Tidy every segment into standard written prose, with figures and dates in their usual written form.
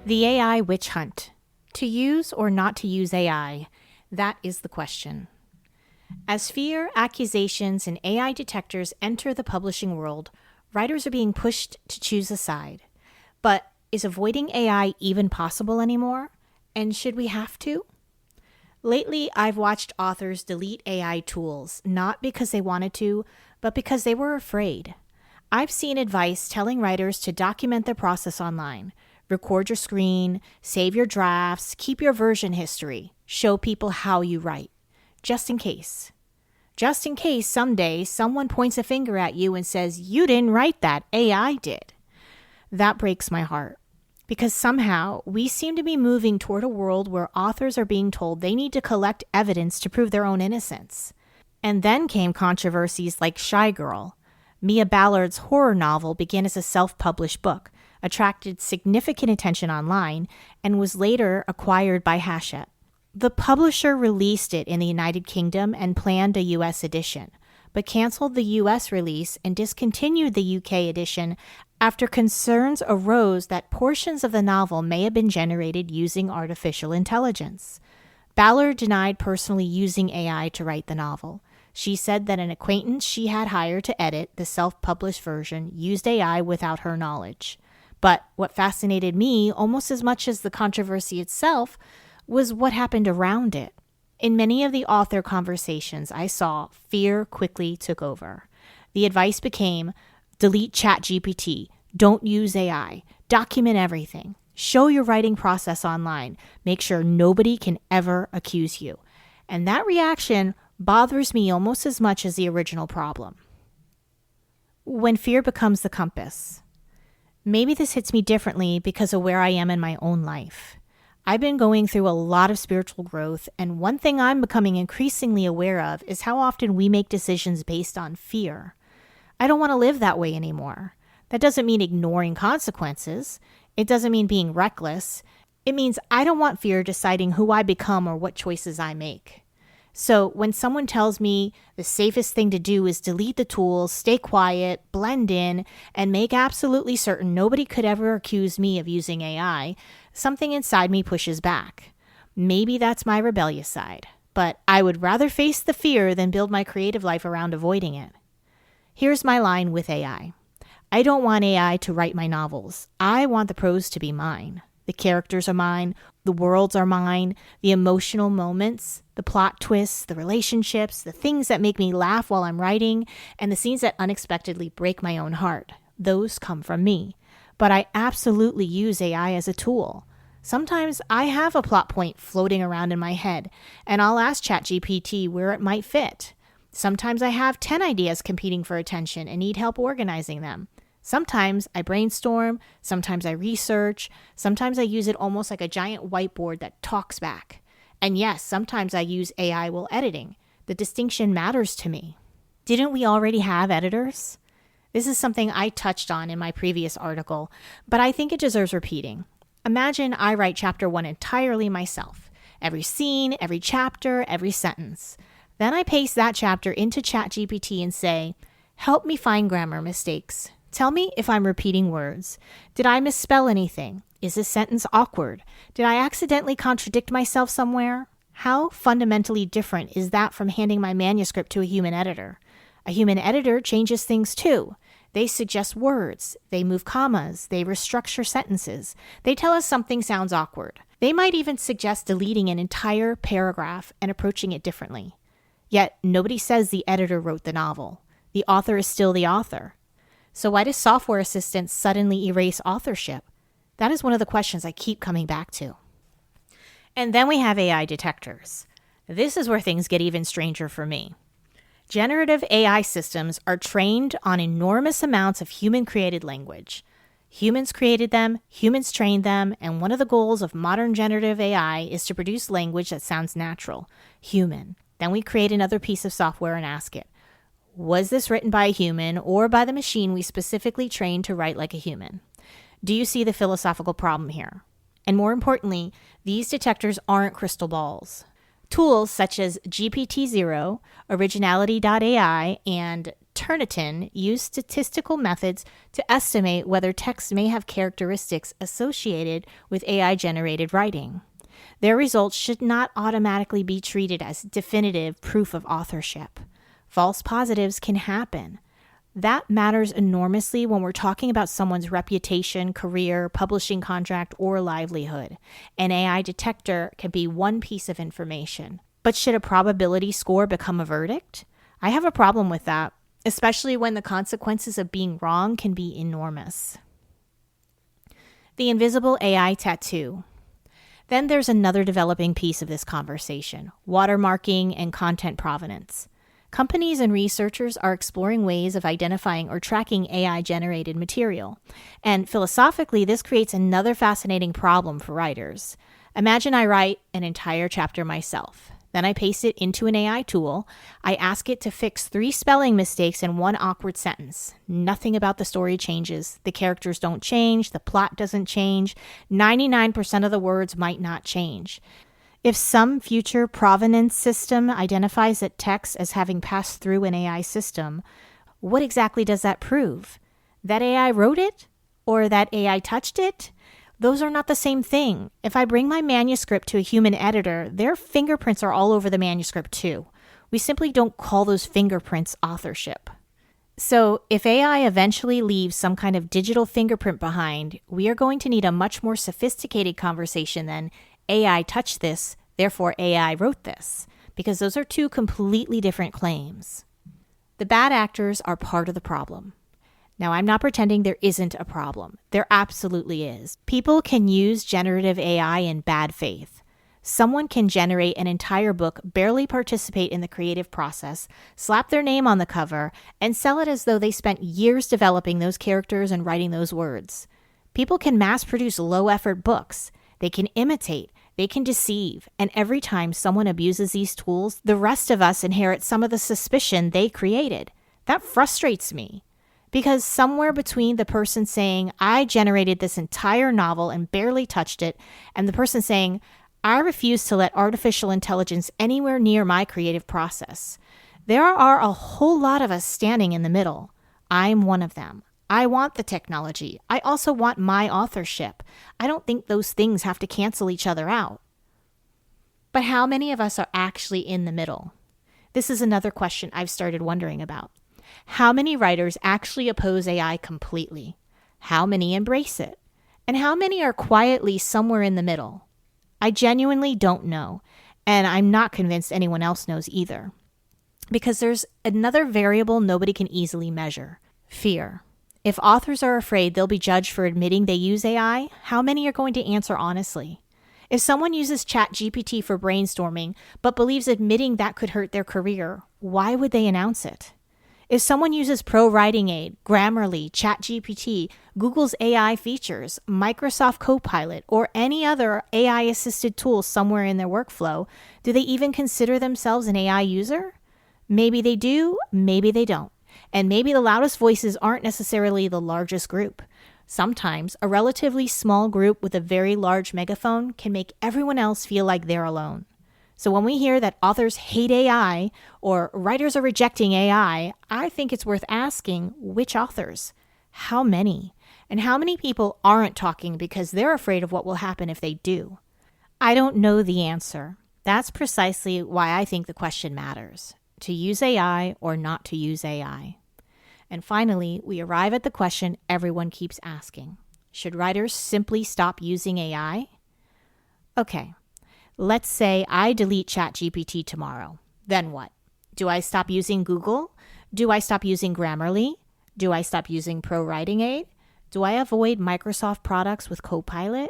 The AI witch hunt. To use or not to use AI, that is the question. As fear, accusations, and AI detectors enter the publishing world, writers are being pushed to choose a side. But is avoiding AI even possible anymore? And should we have to? Lately, I've watched authors delete AI tools, not because they wanted to, but because they were afraid. I've seen advice telling writers to document their process online. Record your screen, save your drafts, keep your version history, show people how you write. Just in case. Just in case someday someone points a finger at you and says, "You didn't write that, AI did." That breaks my heart. Because somehow we seem to be moving toward a world where authors are being told they need to collect evidence to prove their own innocence. And then came controversies like Shy Girl. Mia Ballard's horror novel began as a self-published book, attracted significant attention online, and was later acquired by Hachette. The publisher released it in the United Kingdom and planned a US edition, but canceled the US release and discontinued the UK edition after concerns arose that portions of the novel may have been generated using artificial intelligence. Ballard denied personally using AI to write the novel. She said that an acquaintance she had hired to edit the self-published version used AI without her knowledge. But what fascinated me, almost as much as the controversy itself, was what happened around it. In many of the author conversations I saw, fear quickly took over. The advice became, delete ChatGPT, don't use AI, document everything, show your writing process online, make sure nobody can ever accuse you. And that reaction bothers me almost as much as the original problem. When fear becomes the compass. Maybe this hits me differently because of where I am in my own life. I've been going through a lot of spiritual growth, and one thing I'm becoming increasingly aware of is how often we make decisions based on fear. I don't want to live that way anymore. That doesn't mean ignoring consequences. It doesn't mean being reckless. It means I don't want fear deciding who I become or what choices I make. So when someone tells me the safest thing to do is delete the tools, stay quiet, blend in, and make absolutely certain nobody could ever accuse me of using AI, something inside me pushes back. Maybe that's my rebellious side, but I would rather face the fear than build my creative life around avoiding it. Here's my line with AI. I don't want AI to write my novels. I want the prose to be mine. The characters are mine, the worlds are mine, the emotional moments, the plot twists, the relationships, the things that make me laugh while I'm writing, and the scenes that unexpectedly break my own heart. Those come from me. But I absolutely use AI as a tool. Sometimes I have a plot point floating around in my head, and I'll ask ChatGPT where it might fit. Sometimes I have 10 ideas competing for attention and need help organizing them. Sometimes I brainstorm, sometimes I research, sometimes I use it almost like a giant whiteboard that talks back. And yes, sometimes I use AI while editing. The distinction matters to me. Didn't we already have editors? This is something I touched on in my previous article, but I think it deserves repeating. Imagine I write chapter 1 entirely myself. Every scene, every chapter, every sentence. Then I paste that chapter into ChatGPT and say, help me find grammar mistakes. Tell me if I'm repeating words. Did I misspell anything? Is this sentence awkward? Did I accidentally contradict myself somewhere? How fundamentally different is that from handing my manuscript to a human editor? A human editor changes things too. They suggest words. They move commas. They restructure sentences. They tell us something sounds awkward. They might even suggest deleting an entire paragraph and approaching it differently. Yet nobody says the editor wrote the novel. The author is still the author. So why do software assistants suddenly erase authorship? That is one of the questions I keep coming back to. And then we have AI detectors. This is where things get even stranger for me. Generative AI systems are trained on enormous amounts of human-created language. Humans created them, humans trained them, and one of the goals of modern generative AI is to produce language that sounds natural, human. Then we create another piece of software and ask it, was this written by a human or by the machine we specifically trained to write like a human? Do you see the philosophical problem here? And more importantly, these detectors aren't crystal balls. Tools such as GPT-0, Originality.ai, and Turnitin used statistical methods to estimate whether text may have characteristics associated with AI-generated writing. Their results should not automatically be treated as definitive proof of authorship. False positives can happen. That matters enormously when we're talking about someone's reputation, career, publishing contract, or livelihood. An AI detector can be one piece of information. But should a probability score become a verdict? I have a problem with that, especially when the consequences of being wrong can be enormous. The invisible AI tattoo. Then there's another developing piece of this conversation: watermarking and content provenance. Companies and researchers are exploring ways of identifying or tracking AI-generated material. And philosophically, this creates another fascinating problem for writers. Imagine I write an entire chapter myself. Then I paste it into an AI tool. I ask it to fix 3 spelling mistakes and 1 awkward sentence. Nothing about the story changes. The characters don't change. The plot doesn't change. 99% of the words might not change. If some future provenance system identifies that text as having passed through an AI system, what exactly does that prove? That AI wrote it? Or that AI touched it? Those are not the same thing. If I bring my manuscript to a human editor, their fingerprints are all over the manuscript too. We simply don't call those fingerprints authorship. So if AI eventually leaves some kind of digital fingerprint behind, we are going to need a much more sophisticated conversation than AI touched this, therefore AI wrote this, because those are 2 completely different claims. The bad actors are part of the problem. Now, I'm not pretending there isn't a problem. There absolutely is. People can use generative AI in bad faith. Someone can generate an entire book, barely participate in the creative process, slap their name on the cover, and sell it as though they spent years developing those characters and writing those words. People can mass-produce low-effort books. They can imitate. They can deceive. And every time someone abuses these tools, the rest of us inherit some of the suspicion they created. That frustrates me. Because somewhere between the person saying, I generated this entire novel and barely touched it, and the person saying, I refuse to let artificial intelligence anywhere near my creative process, there are a whole lot of us standing in the middle. I'm one of them. I want the technology. I also want my authorship. I don't think those things have to cancel each other out. But how many of us are actually in the middle? This is another question I've started wondering about. How many writers actually oppose AI completely? How many embrace it? And how many are quietly somewhere in the middle? I genuinely don't know, and I'm not convinced anyone else knows either. Because there's another variable nobody can easily measure: fear. If authors are afraid they'll be judged for admitting they use AI, how many are going to answer honestly? If someone uses ChatGPT for brainstorming, but believes admitting that could hurt their career, why would they announce it? If someone uses Pro Writing Aid, Grammarly, ChatGPT, Google's AI features, Microsoft Copilot, or any other AI-assisted tool somewhere in their workflow, do they even consider themselves an AI user? Maybe they do, maybe they don't. And maybe the loudest voices aren't necessarily the largest group. Sometimes a relatively small group with a very large megaphone can make everyone else feel like they're alone. So when we hear that authors hate AI or writers are rejecting AI, I think it's worth asking which authors, how many, and how many people aren't talking because they're afraid of what will happen if they do. I don't know the answer. That's precisely why I think the question matters: to use AI or not to use AI. And finally, we arrive at the question everyone keeps asking: should writers simply stop using AI? Okay. Let's say I delete ChatGPT tomorrow. Then what? Do I stop using Google? Do I stop using Grammarly? Do I stop using Pro Writing Aid? Do I avoid Microsoft products with Copilot?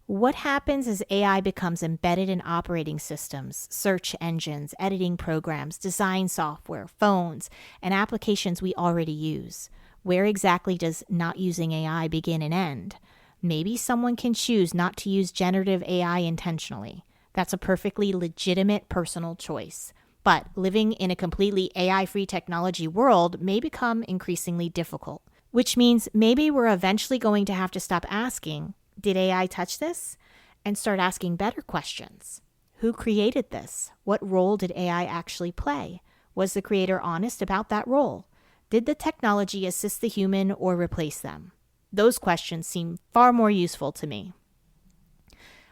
What happens as AI becomes embedded in operating systems, search engines, editing programs, design software, phones, and applications we already use? Where exactly does not using AI begin and end? Maybe someone can choose not to use generative AI intentionally. That's a perfectly legitimate personal choice. But living in a completely AI-free technology world may become increasingly difficult, which means maybe we're eventually going to have to stop asking, did AI touch this? And start asking better questions. Who created this? What role did AI actually play? Was the creator honest about that role? Did the technology assist the human or replace them? Those questions seem far more useful to me.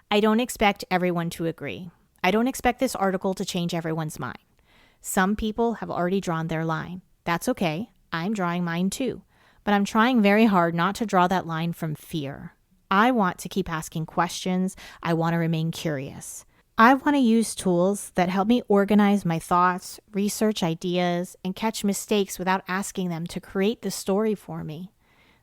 I don't expect everyone to agree. I don't expect this article to change everyone's mind. Some people have already drawn their line. That's okay. I'm drawing mine too. But I'm trying very hard not to draw that line from fear. I want to keep asking questions. I want to remain curious. I want to use tools that help me organize my thoughts, research ideas, and catch mistakes without asking them to create the story for me.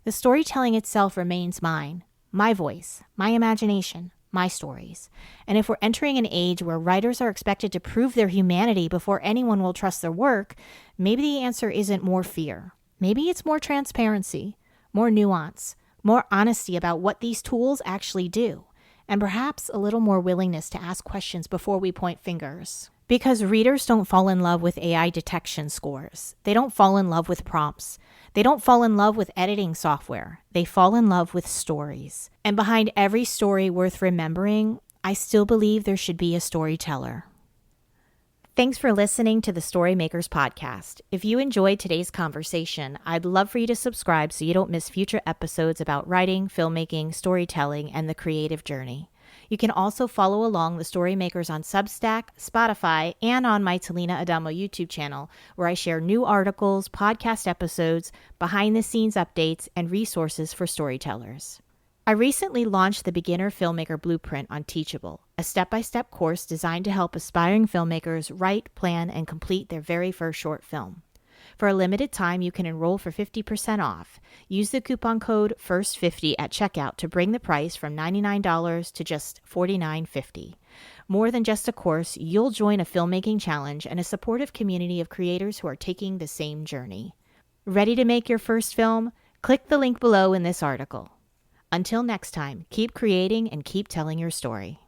The storytelling itself remains mine, my voice, my imagination, my stories. And if we're entering an age where writers are expected to prove their humanity before anyone will trust their work, maybe the answer isn't more fear. Maybe it's more transparency, more nuance, more honesty about what these tools actually do, and perhaps a little more willingness to ask questions before we point fingers. Because readers don't fall in love with AI detection scores. They don't fall in love with prompts. They don't fall in love with editing software. They fall in love with stories. And behind every story worth remembering, I still believe there should be a storyteller. Thanks for listening to the Storymakers Podcast. If you enjoyed today's conversation, I'd love for you to subscribe so you don't miss future episodes about writing, filmmaking, storytelling, and the creative journey. You can also follow along the Storymakers on Substack, Spotify, and on my Talina Adamo YouTube channel, where I share new articles, podcast episodes, behind-the-scenes updates, and resources for storytellers. I recently launched the Beginner Filmmaker Blueprint on Teachable, a step-by-step course designed to help aspiring filmmakers write, plan, and complete their very first short film. For a limited time, you can enroll for 50% off. Use the coupon code FIRST50 at checkout to bring the price from $99 to just $49.50. More than just a course, you'll join a filmmaking challenge and a supportive community of creators who are taking the same journey. Ready to make your first film? Click the link below in this article. Until next time, keep creating and keep telling your story.